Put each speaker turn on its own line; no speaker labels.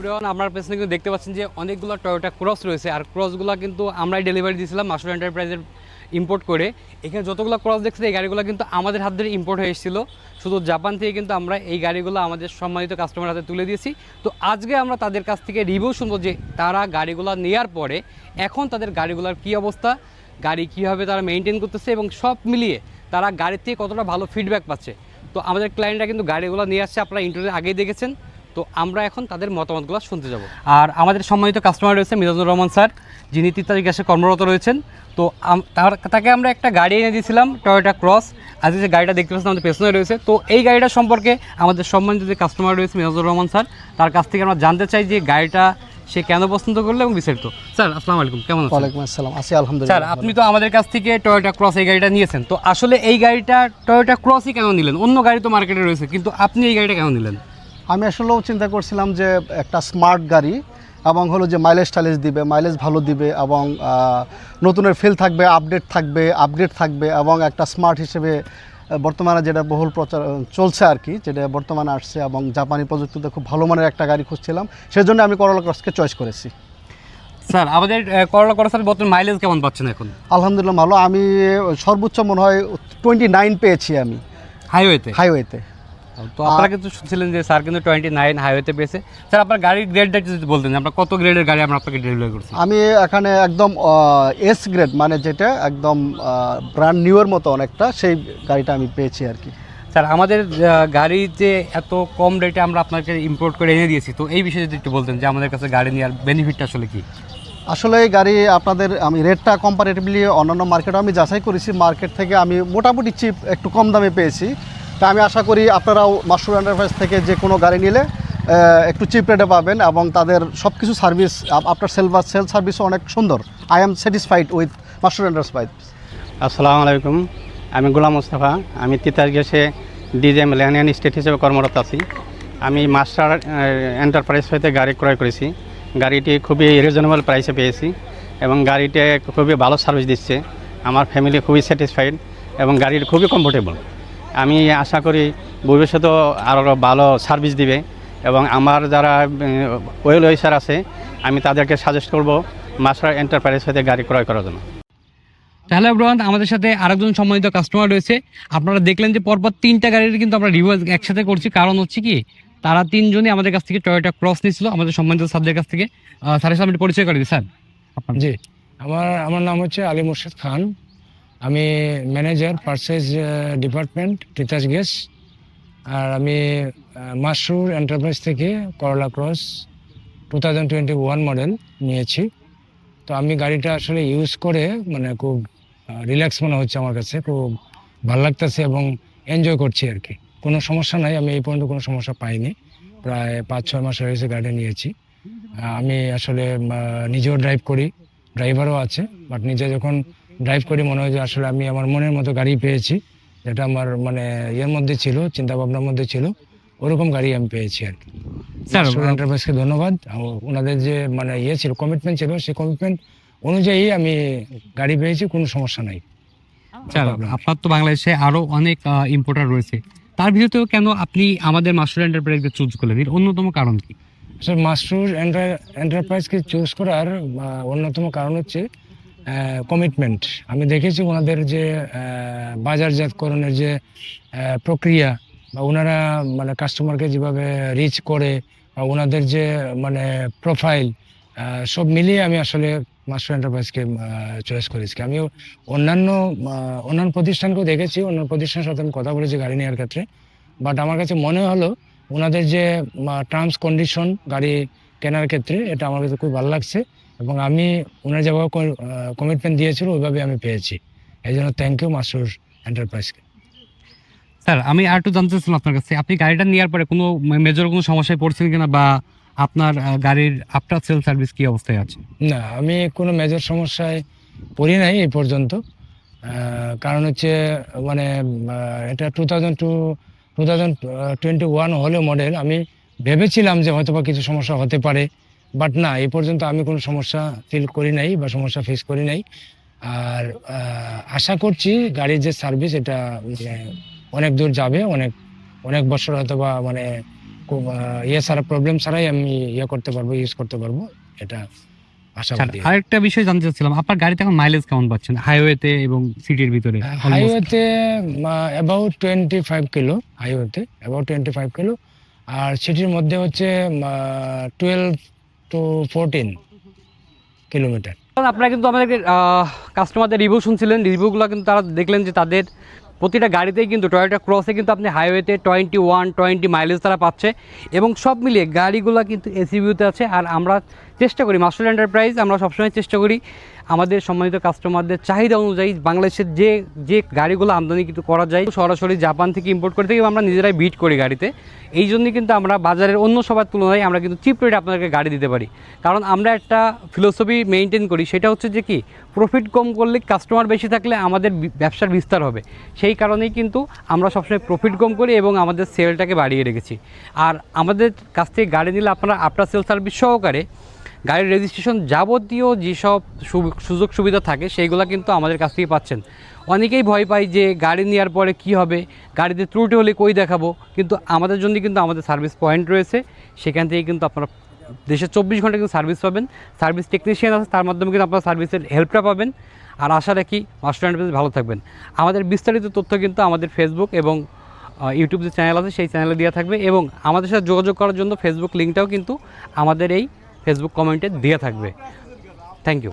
Everyone, আপনার পেছনে কিন্তু দেখতে পাচ্ছেন যে অনেকগুলো টয়োটা ক্রস রয়েছে, আর ক্রসগুলো কিন্তু আমরাই ডেলিভারি দিয়েছিলাম মাসুর এন্টারপ্রাইজের ইম্পোর্ট করে। এখানে যতগুলো ক্রস দেখছেন এই গাড়িগুলো কিন্তু আমাদের হাত ধরে ইম্পোর্ট হয়ে এসেছিলো, শুধু জাপান থেকে কিন্তু আমরা এই গাড়িগুলো আমাদের সম্মানিত কাস্টমার হাতে তুলে দিয়েছি। তো আজকে আমরা তাদের কাছ থেকে রিভিউ শুনবো যে তারা গাড়িগুলো নেওয়ার পরে এখন তাদের গাড়িগুলোর কী অবস্থা, গাড়ি কীভাবে তারা মেনটেন করতেছে এবং সব মিলিয়ে তারা গাড়ির থেকে কতটা ভালো ফিডব্যাক পাচ্ছে। তো আমাদের ক্লায়েন্টরা কিন্তু গাড়িগুলো নিয়ে আসছে, আপনারা ইন্টারভিউ আগেই দেখেছেন। তো আমরা এখন তাদের মতামতগুলো শুনতে যাব। আর আমাদের সম্মানিত কাস্টমার রয়েছে মিজানুর রহমান স্যার, যিনি তিতাস গ্যাসে কর্মরত রয়েছেন। তো তাকে আমরা একটা গাড়ি এনে দিয়েছিলাম টয়োটা ক্রস। আজকে যে গাড়িটা দেখতে পাচ্ছেন আমাদের পেছনে রয়েছে, তো এই গাড়িটা সম্পর্কে আমাদের সম্মানিত যে কাস্টমার রয়েছে মিজানুর রহমান স্যার, তার কাছ থেকে আমরা জানতে চাই যে গাড়িটা সে কেন পছন্দ করলো এবং বিস্তারিত। স্যার আসসালামু আলাইকুম, কেমন আছেন?
ওয়ালাইকুম আসসালাম, আছি আলহামদুলিল্লাহ।
স্যার আপনি তো আমাদের কাছ থেকে টয়োটা ক্রস এই গাড়িটা নিয়েছেন, তো আসলে এই গাড়িটা টয়োটা ক্রসই কেন নিলেন? অন্য গাড়ি তো মার্কেটে রয়েছে, কিন্তু আপনি এই গাড়িটা কেন নিলেন?
আমি আসলেও চিন্তা করছিলাম যে একটা স্মার্ট গাড়ি এবং হলো যে মাইলেজ টাইলেজ দিবে, মাইলেজ ভালো দিবে এবং নতুনের ফিল থাকবে, আপডেট থাকবে এবং একটা স্মার্ট হিসেবে বর্তমানে যেটা বহুল প্রচার চলছে আর কি, যেটা বর্তমানে আসছে এবং জাপানি প্রযুক্তিতে খুব ভালো মানের একটা গাড়ি খুঁজছিলাম, সেজন্য আমি করোলা ক্রসকে চয়েস করেছি।
স্যার আমাদের করোলা ক্রসের বর্তমান মাইলেজ কেমন পাচ্ছেন এখন?
আলহামদুলিল্লাহ ভালো, আমি সর্বোচ্চ মনে হয় 29 পেয়েছি আমি হাইওয়েতে।
তো আপনারা কিন্তু শুনছিলেন যে স্যার কিন্তু 29 হাইওয়েতে পেয়েছে। স্যার আপনার গাড়ির গ্রেডটা যদি বলতেন, আপনার কত গ্রেডের গাড়ি আমরা আপনাকে ডেলিভারি করছি?
আমি এখানে একদম এস গ্রেড, মানে যেটা একদম ব্র্যান্ড নিউয়ের মতো অনেকটা, সেই গাড়িটা আমি পেয়েছি আর কি।
স্যার আমাদের গাড়ি যে এত কম রেটে আমরা আপনাকে ইম্পোর্ট করে এনে দিয়েছি, তো এই বিষয়ে যদি একটু বলতেন যে আমাদের কাছে গাড়ি নেওয়ার বেনিফিটটা আসলে কি?
আসলে এই গাড়ি আপনাদের আমি রেটটা কম্পারেটিভলি অন্যান্য মার্কেটে আমি যাচাই করেছি, মার্কেট থেকে আমি মোটামুটি চিপ একটু কম দামে পেয়েছি। তা আমি আশা করি আপনারাও মাসুর এন্টারপ্রাইজ থেকে যে কোনো গাড়ি নিলে একটু চিপ রেটে পাবেন এবং তাদের সব কিছু সার্ভিস, আপনার সেল সার্ভিসও অনেক সুন্দর। I am satisfied with Masur enterprise.
আসসালামু আলাইকুম, আমি গোলাম মোস্তফা। আমি তিতাস গ্যাসে ডিজে মিলেনিয়ান স্টেট হিসেবে কর্মরত আছি। আমি মাস্টার এন্টারপ্রাইজ হইতে গাড়ি ক্রয় করেছি। গাড়িটি খুবই রিজনেবল প্রাইসে পেয়েছি এবং গাড়িতে খুবই ভালো সার্ভিস দিচ্ছে। আমার ফ্যামিলি খুবই স্যাটিসফাইড এবং গাড়ির খুবই কমফোর্টেবল। আমি আশা করি ভবিষ্যতেও আরও ভালো সার্ভিস দিবে এবং আমার যারা ওয়েল ওয়েসার আছে আমি তাদেরকে সাজেস্ট করব মাস্টার এন্টারপ্রাইজ হইতে গাড়ি ক্রয় করার জন্য।
তাহলে ব্রন আমাদের সাথে আরেকজন সম্মানিত কাস্টমার রয়েছে। আপনারা দেখলেন যে পরপর 3টা গাড়ির কিন্তু আমরা রিভিউ একসাথে করছি। কারণ হচ্ছে কি, তারা 3জনই আমাদের কাছ থেকে টয়োটা ক্রস নিয়েছিল আমাদের সম্মানিত স্যারদের কাছ থেকে। স্যারের সামনে পরিচয় করে দিই স্যার।
জি, আমার নাম হচ্ছে আলী মুর্শিদ খান। আমি manager purchase department Titas gas. আর আমি মাসুর এন্টারপ্রাইজ থেকে করোলা ক্রস 2021 মডেল নিয়েছি। তো আমি গাড়িটা আসলে ইউজ করে মানে খুব রিল্যাক্স মনে হচ্ছে, আমার কাছে খুব ভালো লাগতেছে এবং এনজয় করছি আর কি। কোনো সমস্যা নাই, আমি এই পর্যন্ত কোনো সমস্যা পাইনি। প্রায় 5-6 মাস হয়েছে গাড়ি নিয়েছি। আমি আসলে নিজেও ড্রাইভ করি, ড্রাইভারও আছে, বাট নিজে যখন ড্রাইভ করি মনে হয় যে আসলে আমি আমার মনের মতো গাড়ি পেয়েছি, যেটা আমার মানে ইয়ের মধ্যে ছিল, চিন্তা ভাবনার মধ্যে ছিল, ওরকম গাড়ি আমি পেয়েছি আর কি।
স্যার
এন্টারপ্রাইজকে ধন্যবাদ। ওনাদের যে মানে ইয়ে ছিল, কমিটমেন্ট ছিল, সেই কমিটমেন্ট অনুযায়ী আমি গাড়ি পেয়েছি, কোনো সমস্যা নাই।
স্যার আপনার তো বাংলাদেশে আরো অনেক ইম্পোর্টার রয়েছে, তার ভিতরেও কেন আপনি আমাদের মাস্টার এন্টারপ্রাইজকে চুজ করলেন? এর অন্যতম কারণ কি?
আসলে মাসুর এন্টারপ্রাইজকে চুজ করার অন্যতম কারণ হচ্ছে কমিটমেন্ট। আমি দেখেছি ওনাদের যে বাজারজাতকরণের যে প্রক্রিয়া, বা ওনারা মানে কাস্টমারকে যেভাবে রিচ করে, বা ওনাদের যে মানে প্রোফাইল, সব মিলিয়ে আমি আসলে মাস্টার এন্টারপ্রাইজকে চয়েস করেছি। আমি অন্যান্য প্রতিষ্ঠানকেও দেখেছি, অন্যান্য প্রতিষ্ঠানের সাথে আমি কথা বলেছি গাড়ি নেওয়ার ক্ষেত্রে, বাট আমার কাছে মনে হলো ওনাদের যে টার্মস কন্ডিশন গাড়ি কেনার ক্ষেত্রে, এটা আমার কাছে খুব ভালো লাগছে এবং আমি ওনারা যেভাবে কমিটমেন্ট দিয়েছিল ওইভাবে আমি পেয়েছি। এই জন্য থ্যাংক ইউ মাসুর এন্টারপ্রাইজকে।
স্যার আমি আর একটু জানতে চাচ্ছিলাম আপনার কাছে, আপনি গাড়িটা নেওয়ার পরে কোনো মেজর কোনো সমস্যায় পড়ছেন কিনা, বা আপনার গাড়ির আফটার সেল সার্ভিস কি অবস্থায় আছে?
না, আমি কোনো মেজর সমস্যায় পড়ি নাই এই পর্যন্ত। কারণ হচ্ছে মানে এটা 2021 হলেও মডেল, আমি ভেবেছিলাম যে হয়তো বা কিছু সমস্যা হতে পারে, বাট না, এই পর্যন্ত আমি কোনো সমস্যা ফিল করি নাই বা সমস্যা ফেস করি নাই। আর আশা করছি গাড়ির যে সার্ভিস, এটা মানে অনেক দূর যাবে, অনেক অনেক বছর হয়তো বা মানে ইয়ে ছাড়া, প্রবলেম ছাড়াই আমি ইয়ে করতে পারবো, ইউজ করতে পারবো, এটা আশাবাদী।
আরেকটা বিষয় জানতে চাচ্ছিলাম, আপনার গাড়িতে এখন মাইলেজ কেমন পাচ্ছেন হাইওয়েতে এবং সিটির ভিতরে?
হাইওয়েতে অ্যাবাউট 25 কিলো, হাইওয়েতে অ্যাবাউট 25 কিলো, আর সিটির মধ্যে হচ্ছে 12 to 14 কিলোমিটার।
আপনারা কিন্তু আমাদের কাস্টমারদের রিভিউ শুনছিলেন, রিভিউগুলো কিন্তু তারা দেখলেন যে তাদের প্রতিটা গাড়িতেই কিন্তু টয়োটা ক্রসে কিন্তু আপনি হাইওয়েতে 21-20 মাইলেজ তারা পাচ্ছে, এবং সব মিলিয়ে গাড়িগুলো কিন্তু এসইউভিতে আছে। আর আমরা চেষ্টা করি, মাস্টার এন্টারপ্রাইজ আমরা সবসময় চেষ্টা করি আমাদের সম্মানিত কাস্টমারদের চাহিদা অনুযায়ী বাংলাদেশের যে গাড়িগুলো আমদানি কিন্তু করা যায় সরাসরি জাপান থেকে ইম্পোর্ট করে থেকে আমরা নিজেরাই বিট করি গাড়িতে। এই জন্যই কিন্তু আমরা বাজারের অন্য সবার তুলনায় আমরা কিন্তু চিপ রেটে আপনাদেরকে গাড়ি দিতে পারি, কারণ আমরা একটা ফিলোসফি মেনটেন করি, সেটা হচ্ছে যে কি প্রফিট কম করলে কাস্টমার বেশি থাকলে আমাদের ব্যবসার বিস্তার হবে। সেই কারণেই কিন্তু আমরা সবসময় প্রফিট কম করি এবং আমাদের সেলটাকে বাড়িয়ে রেখেছি। আর আমাদের কাছ থেকে গাড়ি নিলে আপনারা আফটার সেল সার্ভিস সহকারে গাড়ির রেজিস্ট্রেশন যাবতীয় যেসব সুযোগ সুবিধা থাকে সেইগুলো কিন্তু আমাদের কাছ থেকে পাচ্ছেন। অনেকেই ভয় পায় যে গাড়ি নেওয়ার পরে কি হবে, গাড়িতে ত্রুটি হলে কই দেখাবো, কিন্তু আমাদের জন্য কিন্তু আমাদের সার্ভিস পয়েন্ট রয়েছে, সেখান থেকে কিন্তু আপনারা দেশে 24 ঘন্টা কিন্তু সার্ভিস পাবেন। সার্ভিস টেকনিশিয়ান আছে, তার মাধ্যমে কিন্তু আপনারা সার্ভিসের হেল্পটা পাবেন। আর আশা রাখি মাস্টার এন্টারপ্রাইজ ভালো থাকবেন। আমাদের বিস্তারিত তথ্য কিন্তু আমাদের ফেসবুক এবং ইউটিউব যে চ্যানেল আছে সেই চ্যানেলে দেওয়া থাকবে, এবং আমাদের সাথে যোগাযোগ করার জন্য ফেসবুক লিঙ্কটাও কিন্তু আমাদের এই ফেসবুক কমেন্টে দেওয়া থাকবে। Thank you.